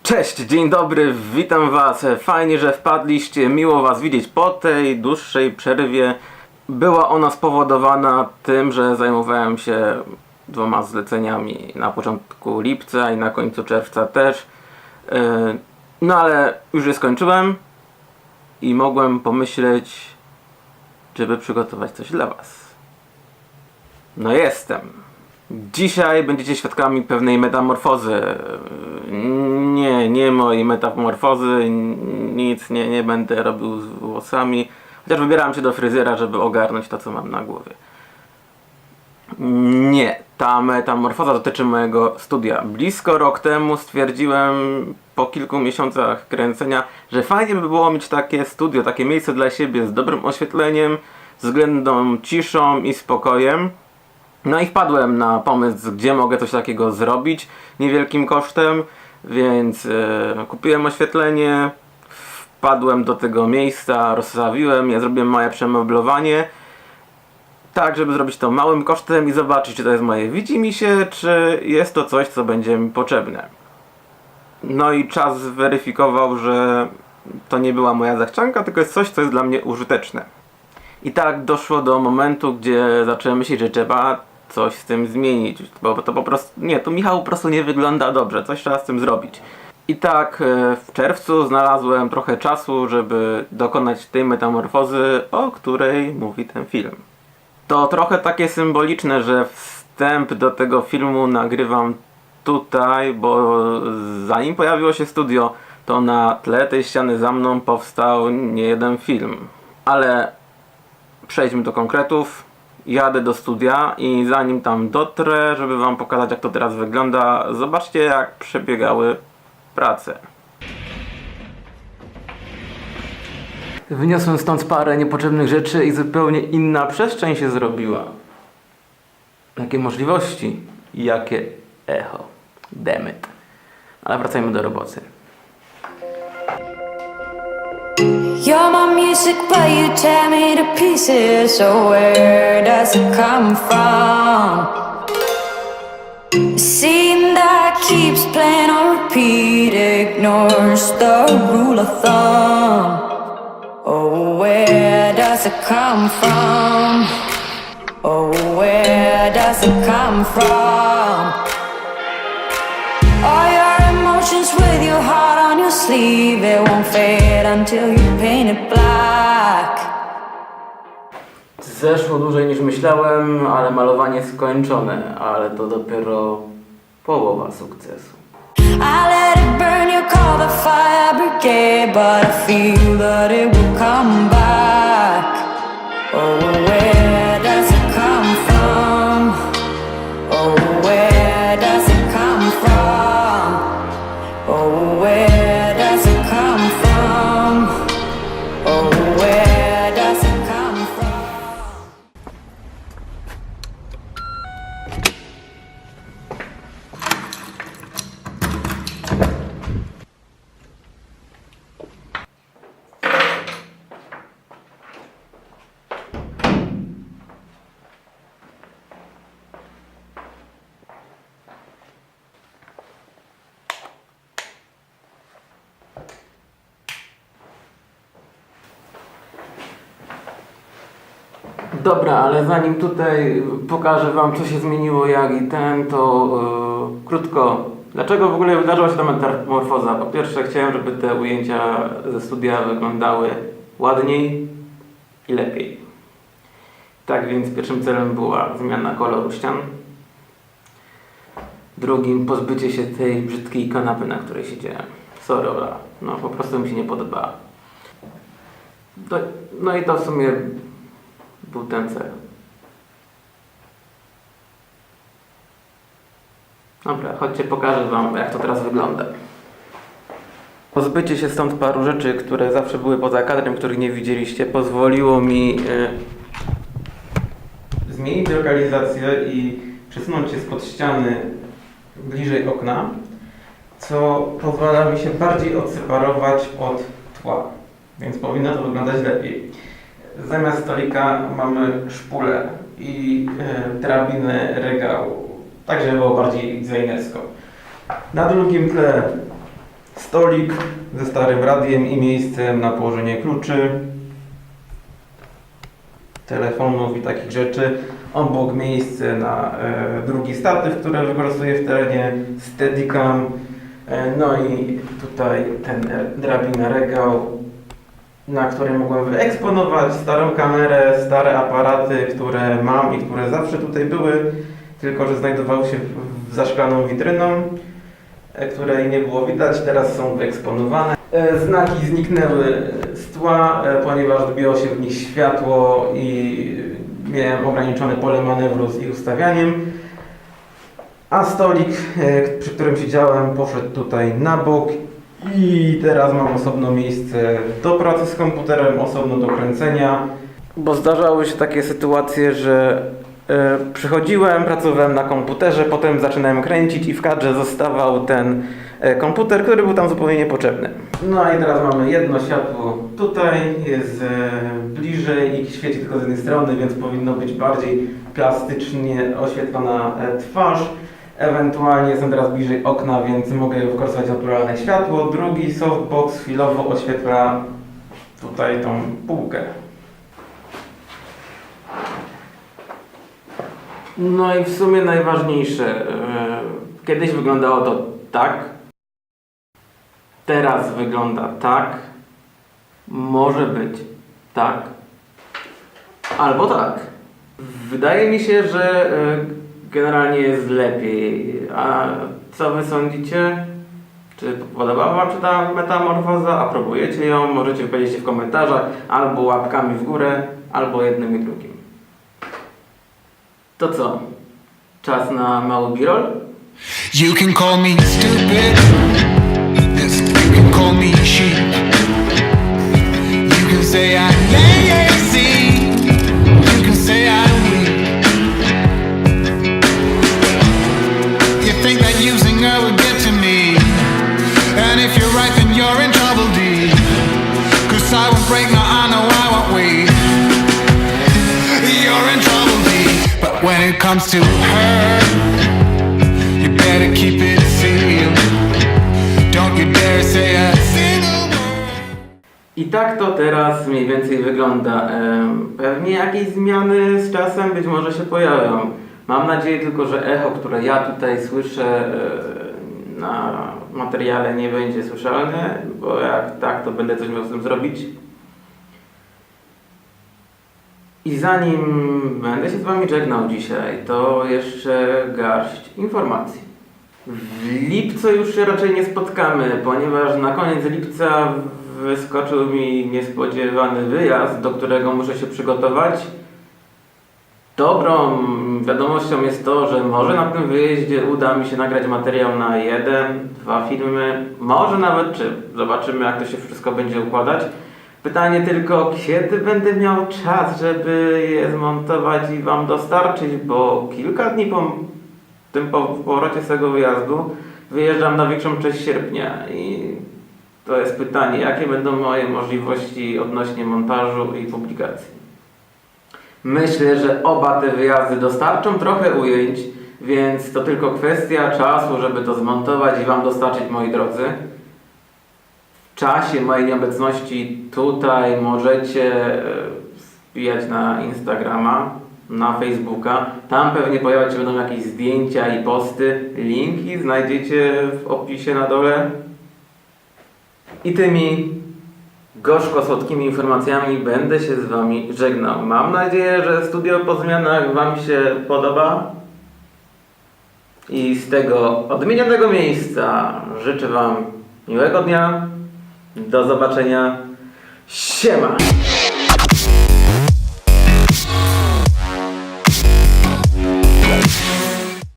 Cześć, dzień dobry, witam was, fajnie, że wpadliście, miło was widzieć po tej dłuższej przerwie. Była ona spowodowana tym, że zajmowałem się 2 zleceniami na początku lipca i na końcu czerwca też. No ale już je skończyłem i mogłem pomyśleć, żeby przygotować coś dla was. No jestem. Dzisiaj będziecie świadkami pewnej metamorfozy. Nie mojej metamorfozy, nic nie będę robił z włosami. Chociaż wybierałem się do fryzjera, żeby ogarnąć to, co mam na głowie. Nie, ta metamorfoza dotyczy mojego studia. Blisko rok temu stwierdziłem, po kilku miesiącach kręcenia, że fajnie by było mieć takie studio, takie miejsce dla siebie z dobrym oświetleniem, względną ciszą i spokojem. No i wpadłem na pomysł, gdzie mogę coś takiego zrobić niewielkim kosztem, więc kupiłem oświetlenie, wpadłem do tego miejsca, rozstawiłem je, zrobiłem małe przemeblowanie, tak żeby zrobić to małym kosztem i zobaczyć, czy to jest moje widzimisię, czy jest to coś, co będzie mi potrzebne. No i czas zweryfikował, że to nie była moja zachcianka, tylko jest coś, co jest dla mnie użyteczne. I tak doszło do momentu, gdzie zacząłem myśleć, że trzeba coś z tym zmienić, bo to po prostu, tu Michał po prostu nie wygląda dobrze, coś trzeba z tym zrobić. I tak w czerwcu znalazłem trochę czasu, żeby dokonać tej metamorfozy, o której mówi ten film. To trochę takie symboliczne, że wstęp do tego filmu nagrywam tutaj, bo zanim pojawiło się studio, to na tle tej ściany za mną powstał niejeden film. Ale przejdźmy do konkretów. Jadę do studia i zanim tam dotrę, żeby wam pokazać, jak to teraz wygląda, zobaczcie, jak przebiegały prace. Wyniosłem stąd parę niepotrzebnych rzeczy i zupełnie inna przestrzeń się zrobiła. Jakie możliwości i jakie echo. Damn it. Ale wracajmy do roboty. You're my music, but you tear me to pieces. So where does it come from? The scene that keeps playing on repeat ignores the rule of thumb. Oh, where does it come from? Oh, where does it come from? All your emotions with your heart on your sleeve, it won't fade until you paint it black. Zeszło dłużej niż myślałem, ale malowanie skończone, ale to dopiero połowa sukcesu. I let it burn, you call the fire brigade, but I feel that it will come back. Oh, where does it come from? Oh, where does it come from? Oh, where does it come from? Oh, where does it come from? Dobra, ale zanim tutaj pokażę wam, co się zmieniło, jak i to krótko. Dlaczego w ogóle wydarzyła się ta metamorfoza? Po pierwsze, chciałem, żeby te ujęcia ze studia wyglądały ładniej i lepiej. Tak więc pierwszym celem była zmiana koloru ścian. Drugim pozbycie się tej brzydkiej kanapy, na której siedziałem. Sorry, Ola, no po prostu mi się nie podobała. No i to w sumie był ten cel. Dobra, chodźcie, pokażę wam, jak to teraz wygląda. Pozbycie się stąd paru rzeczy, które zawsze były poza kadrem, których nie widzieliście, pozwoliło mi zmienić lokalizację i przesunąć się spod ściany bliżej okna, co pozwala mi się bardziej odseparować od tła, więc powinno to wyglądać lepiej. Zamiast stolika mamy szpulę i drabinę regału, tak żeby było bardziej designersko. Na drugim tle stolik ze starym radiem i miejscem na położenie kluczy, telefonów i takich rzeczy. Obok miejsce na drugi statyw, który wykorzystuję w terenie, Steadicam. No i tutaj ten drabina regał, na którym mogłem wyeksponować starą kamerę, stare aparaty, które mam i które zawsze tutaj były, tylko że znajdowały się za szklaną witryną, której nie było widać, teraz są wyeksponowane. Znaki zniknęły z tła, ponieważ odbiło się w nich światło i miałem ograniczone pole manewru z ich ustawianiem. A stolik, przy którym siedziałem, poszedł tutaj na bok i teraz mam osobno miejsce do pracy z komputerem, osobno do kręcenia. Bo zdarzały się takie sytuacje, że przychodziłem, pracowałem na komputerze, potem zaczynałem kręcić i w kadrze zostawał ten komputer, który był tam zupełnie niepotrzebny. No i teraz mamy jedno światło tutaj, jest bliżej i świeci tylko z jednej strony, więc powinno być bardziej plastycznie oświetlona twarz. Ewentualnie jestem teraz bliżej okna, więc mogę wykorzystać naturalne światło. Drugi softbox chwilowo oświetla tutaj tą półkę. No i w sumie najważniejsze. Kiedyś wyglądało to tak. Teraz wygląda tak. Może być tak. Albo tak. Wydaje mi się, że generalnie jest lepiej. A co wy sądzicie? Czy podobała wam się ta metamorfoza? Aprobujecie ją? Możecie powiedzieć w komentarzach albo łapkami w górę, albo jednym i drugim. To co? Czas na mały b-roll? You can call me stupid. Yes, you can call me sheep. You can say I'm lazy. You can say I'm weak. You think that using her will get to me. And if you're right, then you're in trouble, deep. 'Cause I won't break, no, I know I won't wait. You're in trouble, deep. But when it comes to her, you better keep it sealed. Don't you dare say a single word. I tak to teraz mniej więcej wygląda. Pewnie jakieś zmiany z czasem być może się pojawią. Mam nadzieję tylko, że echo, które ja tutaj słyszę na materiale, nie będzie słyszalne, bo jak tak, to będę coś miał z tym zrobić. I zanim będę się z wami żegnał dzisiaj, to jeszcze garść informacji. W lipcu już się raczej nie spotkamy, ponieważ na koniec lipca wyskoczył mi niespodziewany wyjazd, do którego muszę się przygotować. Dobrą wiadomością jest to, że może na tym wyjeździe uda mi się nagrać materiał na 1-2 filmy, może nawet 3. Zobaczymy, jak to się wszystko będzie układać. Pytanie tylko, kiedy będę miał czas, żeby je zmontować i wam dostarczyć, bo kilka dni po tym powrocie z tego wyjazdu wyjeżdżam na większą część sierpnia i to jest pytanie, jakie będą moje możliwości odnośnie montażu i publikacji. Myślę, że oba te wyjazdy dostarczą trochę ujęć, więc to tylko kwestia czasu, żeby to zmontować i wam dostarczyć, moi drodzy. W czasie mojej nieobecności tutaj możecie wbijać na Instagrama, na Facebooka. Tam pewnie pojawiać się będą jakieś zdjęcia i posty. Linki znajdziecie w opisie na dole. I tymi gorzko-słodkimi informacjami będę się z wami żegnał. Mam nadzieję, że studio po zmianach wam się podoba. I z tego odmienionego miejsca życzę wam miłego dnia. Do zobaczenia. Siema!